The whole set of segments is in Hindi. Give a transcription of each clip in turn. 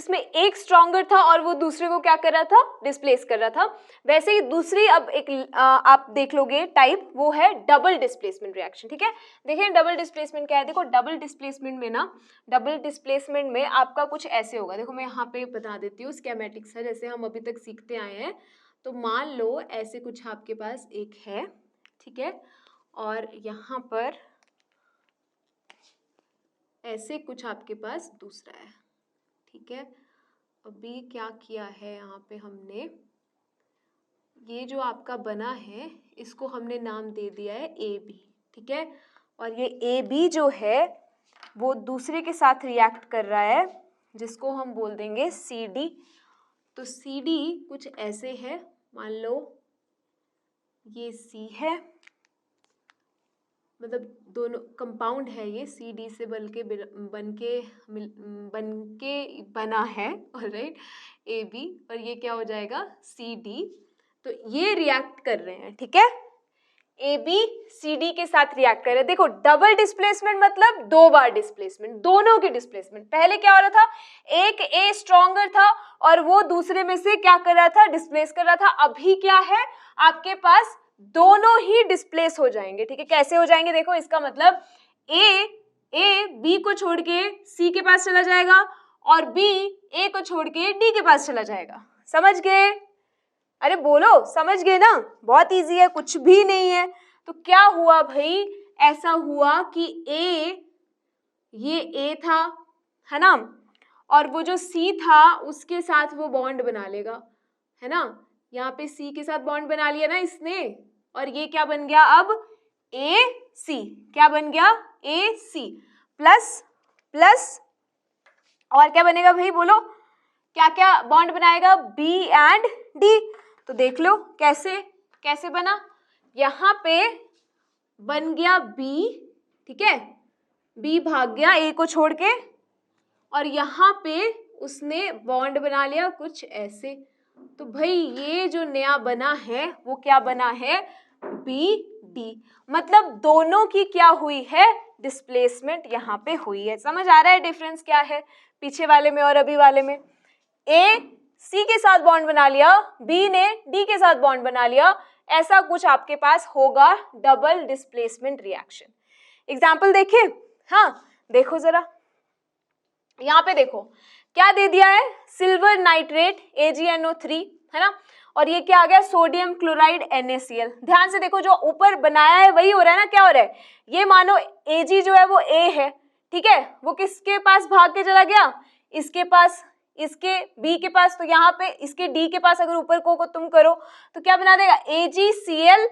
जिसमें एक स्ट्रॉन्गर था और वो दूसरे को क्या कर रहा था, डिस्प्लेस कर रहा था। वैसे ही दूसरी अब एक आप देख लोगे टाइप, वो है डबल डिस्प्लेसमेंट रिएक्शन। ठीक है, देखिए डबल डिस्प्लेसमेंट क्या है। देखो डबल डिस्प्लेसमेंट में ना, डबल डिस्प्लेसमेंट में आपका कुछ ऐसे होगा। देखो मैं यहाँ पे बता देती हूँ स्कीमेटिक्स है, जैसे हम अभी तक सीखते आए हैं। तो मान लो ऐसे कुछ आपके पास एक है, ठीक है, और यहाँ पर ऐसे कुछ आपके पास दूसरा है। ठीक है, अभी क्या किया है यहाँ पे हमने, ये जो आपका बना है इसको हमने नाम दे दिया है ए बी। ठीक है, और ये ए बी जो है वो दूसरे के साथ रिएक्ट कर रहा है जिसको हम बोल देंगे सी डी। तो सी डी कुछ ऐसे है, मान लो ये सी है, मतलब दोनों कंपाउंड है, ये सी डी से बन के बना है, ऑलराइट, ए बी, और ये क्या हो जाएगा सी डी। तो ये रिएक्ट कर रहे हैं। ठीक है, ए बी सी डी के साथ रिएक्ट कर रहे हैं। देखो डबल डिस्प्लेसमेंट मतलब दो बार डिस्प्लेसमेंट, दोनों की डिस्प्लेसमेंट। पहले क्या हो रहा था, एक ए स्ट्रॉन्गर था और वो दूसरे में से क्या कर रहा था, डिस्प्लेस कर रहा था। अभी क्या है आपके पास, दोनों ही डिस्प्लेस हो जाएंगे। ठीक है, कैसे हो जाएंगे, देखो इसका मतलब ए बी को छोड़ के सी के पास चला जाएगा और बी ए को छोड़ के डी के पास चला जाएगा। समझ गए? अरे बोलो, समझ गए ना? बहुत इजी है, कुछ भी नहीं है। तो क्या हुआ भाई, ऐसा हुआ कि ये ए था, है ना, और वो जो सी था उसके साथ वो बॉन्ड बना लेगा, है ना। यहाँ पे सी के साथ बॉन्ड बना लिया ना इसने, और ये क्या बन गया अब, ए सी। क्या बन गया, ए सी प्लस प्लस, और क्या बनेगा भाई बोलो, क्या क्या बॉन्ड बनाएगा, बी एंड डी। तो देख लो कैसे कैसे बना, यहाँ पे बन गया बी, ठीक है, बी भाग गया ए को छोड़ के, और यहाँ पे उसने बॉन्ड बना लिया कुछ ऐसे। तो भाई ये जो नया बना है वो क्या बना है, बी डी। मतलब दोनों की क्या हुई है, डिस्प्लेसमेंट यहाँ पे हुई है। समझ आ रहा है डिफरेंस क्या है पीछे वाले में और अभी वाले में? ए सी के साथ बॉन्ड बना लिया, बी ने डी के साथ बॉन्ड बना लिया, ऐसा कुछ आपके पास होगा डबल डिस्प्लेसमेंट रिएक्शन। एग्जाम्पल देखिए, हाँ देखो जरा, यहाँ पे देखो क्या दे दिया है, सिल्वर नाइट्रेट AgNO3, है ना, और ये क्या आ गया, सोडियम क्लोराइड NaCl। ध्यान से देखो, जो ऊपर बनाया है वही हो रहा है ना, क्या हो रहा है, ये मानो Ag जो है वो A है, ठीक है, वो किसके पास भाग के चला गया, इसके पास, इसके B के पास, तो यहाँ पे इसके D के पास अगर ऊपर को तुम करो तो क्या बना देगा, AgCl,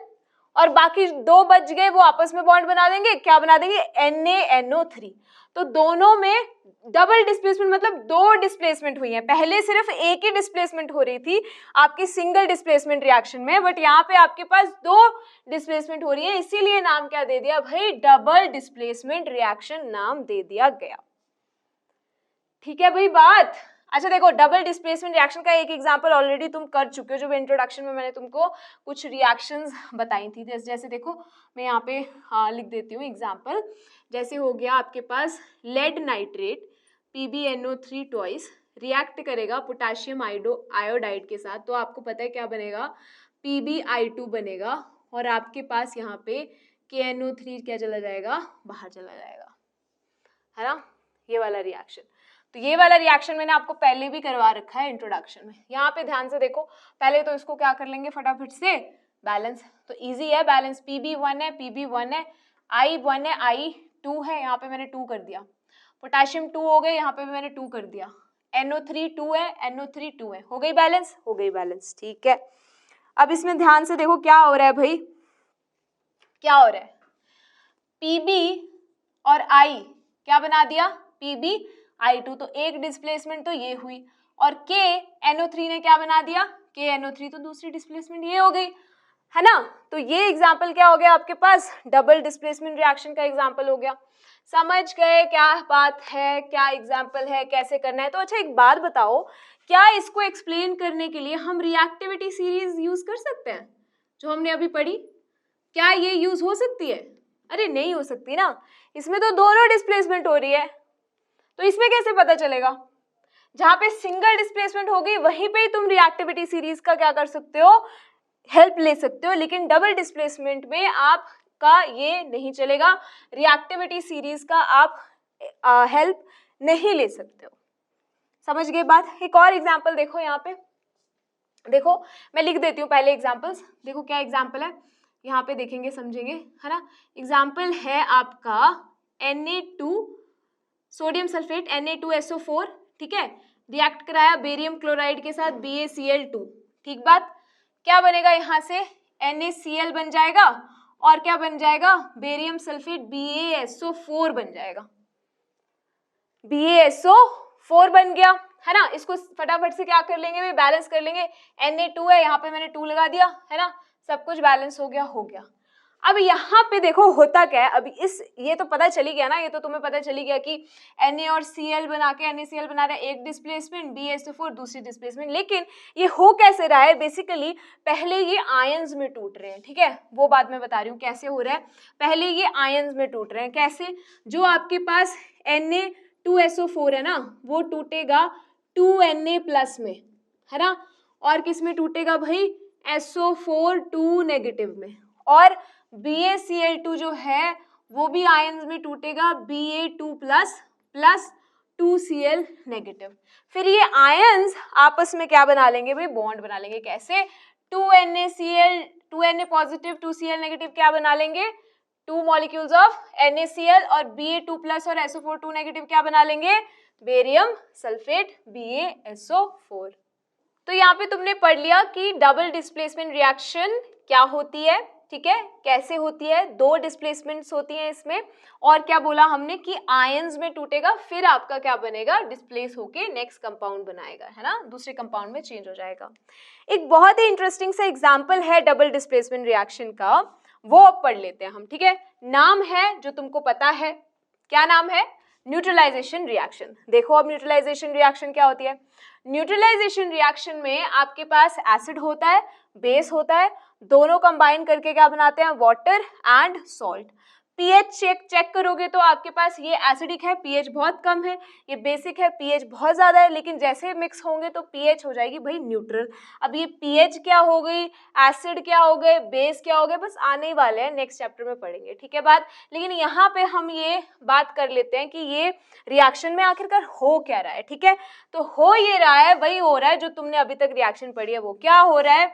और बाकी दो बच गए वो आपस में बॉन्ड बना देंगे, क्या बना देंगे, NaNO3। तो दोनों में डबल डिस्प्लेसमेंट मतलब दो डिस्प्लेसमेंट हुई है। पहले सिर्फ एक ही डिस्प्लेसमेंट हो रही थी आपकी सिंगल डिस्प्लेसमेंट रिएक्शन में, बट यहाँ पे आपके पास दो डिस्प्लेसमेंट हो रही है, इसीलिए नाम क्या दे दिया भाई, डबल डिस्प्लेसमेंट रिएक्शन नाम दे दिया गया। ठीक है भाई बात। अच्छा देखो, डबल डिस्प्लेसमेंट रिएक्शन का एक एग्जांपल ऑलरेडी तुम कर चुके हो, जो इंट्रोडक्शन में मैंने तुमको कुछ रिएक्शंस बताई थी। जैसे देखो मैं यहाँ पे लिख देती हूँ एग्जांपल। जैसे हो गया आपके पास lead nitrate PbNO3 twice react करेगा पोटेशियम आयोडाइड के साथ, तो आपको पता है क्या बनेगा, PbI2 बनेगा, और आपके पास यहाँ पे KNO3 क्या चला जाएगा, बाहर चला जाएगा, है ना, ये वाला रिएक्शन। तो ये वाला रिएक्शन मैंने आपको पहले भी करवा रखा है इंट्रोडक्शन में। यहाँ पे ध्यान से देखो, पहले तो इसको क्या कर लेंगे फटाफट से, बैलेंस। तो इजी है बैलेंस, Pb1 है, Pb1 है, I1 है, I2 है, यहाँ पे मैंने 2 कर दिया, पोटेशियम 2 हो गए, यहाँ पे भी मैंने 2 कर दिया, NO3 2 है, NO3 2 है, हो गई बैलेंस, हो गई बैलेंस। ठीक है, अब इसमें ध्यान से देखो क्या हो रहा है भाई, क्या हो रहा है, Pb और I क्या बना दिया, PbI2, तो एक डिस्प्लेसमेंट तो ये हुई, और KNO3 ने क्या बना दिया, KNO3, तो दूसरी डिस्प्लेसमेंट ये हो गई, है ना। तो ये एग्जाम्पल क्या हो गया आपके पास, डबल डिस्प्लेसमेंट रिएक्शन का एग्जाम्पल हो गया। समझ गए क्या बात है, क्या एग्जाम्पल है, कैसे करना है। तो अच्छा एक बात बताओ, क्या इसको एक्सप्लेन करने के लिए हम रिएक्टिविटी सीरीज यूज कर सकते हैं जो हमने अभी पढ़ी, क्या ये यूज हो सकती है? अरे नहीं हो सकती ना, इसमें तो दोनों डिस्प्लेसमेंट हो रही है, तो इसमें कैसे पता चलेगा। जहाँ पे सिंगल डिस्प्लेसमेंट होगी वहीं पे तुम रिएक्टिविटी सीरीज का क्या कर सकते हो, हेल्प ले सकते हो, लेकिन डबल डिस्प्लेसमेंट में आपका ये नहीं चलेगा, रिएक्टिविटी सीरीज का आप हेल्प नहीं ले सकते हो। समझ गए बात। एक और एग्जांपल देखो, यहाँ पे देखो मैं लिख देती हूँ पहले एग्जांपल्स। देखो क्या एग्जांपल है, यहाँ पे देखेंगे समझेंगे, है ना। एग्जांपल है आपका Na2 सोडियम सल्फेट Na2SO4, ठीक है, रिएक्ट कराया बेरियम क्लोराइड के साथ BaCl2, ठीक बात। क्या बनेगा यहाँ से, NaCl बन जाएगा और क्या बन जाएगा, बेरियम सल्फेट BaSO4 बन जाएगा, BaSO4 बन गया, है ना। इसको फटाफट से क्या कर लेंगे भाई, बैलेंस कर लेंगे। Na2 है, यहाँ पे मैंने 2 लगा दिया, है ना, सब कुछ बैलेंस हो गया। अब यहाँ पे देखो होता क्या है, अभी ये तो पता चली गया ना, ये तो तुम्हें पता चली गया कि Na और Cl बना के NaCl बना रहा है एक डिस्प्लेसमेंट, BaSO4 दूसरी डिस्प्लेसमेंट, लेकिन ये हो कैसे रहा है, बेसिकली पहले ये आयंस में टूट रहे हैं, ठीक है, वो बात मैं बता रही हूँ कैसे हो रहा है। पहले ये आयंस में टूट रहे हैं, कैसे, जो आपके पास Na2SO4 है ना, वो टूटेगा 2Na प्लस में, है ना, और किस में टूटेगा भाई, SO4 2 नेगेटिव में, और BaCl2 जो है वो भी आयंस में टूटेगा Ba2 plus plus 2Cl negative. फिर ये आयंस आपस में क्या बना लेंगे भाई, बॉन्ड बना लेंगे, कैसे, 2NaCl 2Na positive 2Cl negative क्या बना लेंगे, 2 मॉलिक्यूल्स ऑफ NaCl, और Ba2 प्लस और SO4 2 नेगेटिव क्या बना लेंगे, बेरियम सल्फेट BaSO4। तो यहाँ पे तुमने पढ़ लिया कि डबल डिस्प्लेसमेंट रिएक्शन क्या होती है, ठीक है, कैसे होती है, 2 डिस्प्लेसमेंट्स होती हैं इसमें, और क्या बोला हमने कि आयंस में टूटेगा, फिर आपका क्या बनेगा, डिस्प्लेस होके नेक्स्ट कंपाउंड बनाएगा, है ना, दूसरे कंपाउंड में चेंज हो जाएगा। एक बहुत ही इंटरेस्टिंग सा एग्जांपल है डबल डिस्प्लेसमेंट रिएक्शन का, वो अब पढ़ लेते हैं हम, ठीक है। नाम है जो तुमको पता है, क्या नाम है, न्यूट्रलाइजेशन रिएक्शन। देखो अब न्यूट्रलाइजेशन रिएक्शन क्या होती है, न्यूट्रलाइजेशन रिएक्शन में आपके पास एसिड होता है, बेस होता है, दोनों कंबाइन करके क्या बनाते हैं, water and salt. PH check करोगे तो आपके पास ये एसिडिक है, पीएच बहुत कम है, ये बेसिक है, पीएच बहुत ज्यादा है, लेकिन जैसे मिक्स होंगे तो पीएच हो जाएगी भाई न्यूट्रल। अब ये पीएच क्या हो गई, एसिड क्या हो गए, बेस क्या हो गए, बस आने ही वाले हैं, नेक्स्ट चैप्टर में पढ़ेंगे, ठीक है बात। लेकिन यहाँ पे हम ये बात कर लेते हैं कि ये रिएक्शन में आखिरकार हो क्या रहा है, ठीक है। तो हो ये रहा है, वही हो रहा है जो तुमने अभी तक रिएक्शन पढ़ी है, वो क्या हो रहा है,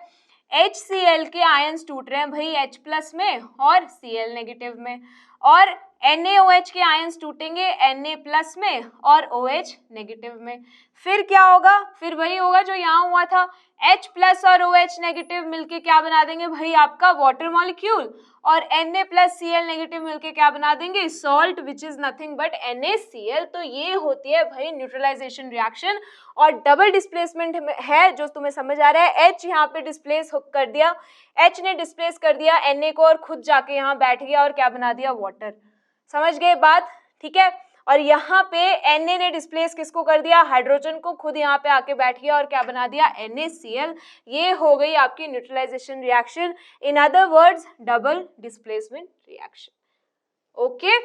HCl के आयंस टूट रहे हैं भाई H प्लस में और Cl नेगेटिव में, और NaOH के आयंस टूटेंगे Na प्लस में और OH नेगेटिव में। फिर क्या होगा, फिर वही होगा जो यहाँ हुआ था, H प्लस और OH नेगेटिव मिलके क्या बना देंगे भाई, आपका वाटर मॉलिक्यूल, और Na प्लस Cl नेगेटिव मिलके क्या बना देंगे, salt, which is nothing but NaCl। तो ये होती है भाई न्यूट्रलाइजेशन रिएक्शन, और डबल डिस्प्लेसमेंट है जो तुम्हें समझ आ रहा है। H यहाँ पे डिस्प्लेस कर दिया, H ने डिस्प्लेस कर दिया Na को, और खुद जाके यहाँ बैठ गया और क्या बना दिया, वाटर। समझ गए बात, ठीक है। और यहाँ पे Na ने डिस्प्लेस किसको कर दिया, हाइड्रोजन को, खुद यहाँ पे आके बैठ गया और क्या बना दिया, NaCl। ये हो गई आपकी neutralization reaction, in other words double displacement reaction. Okay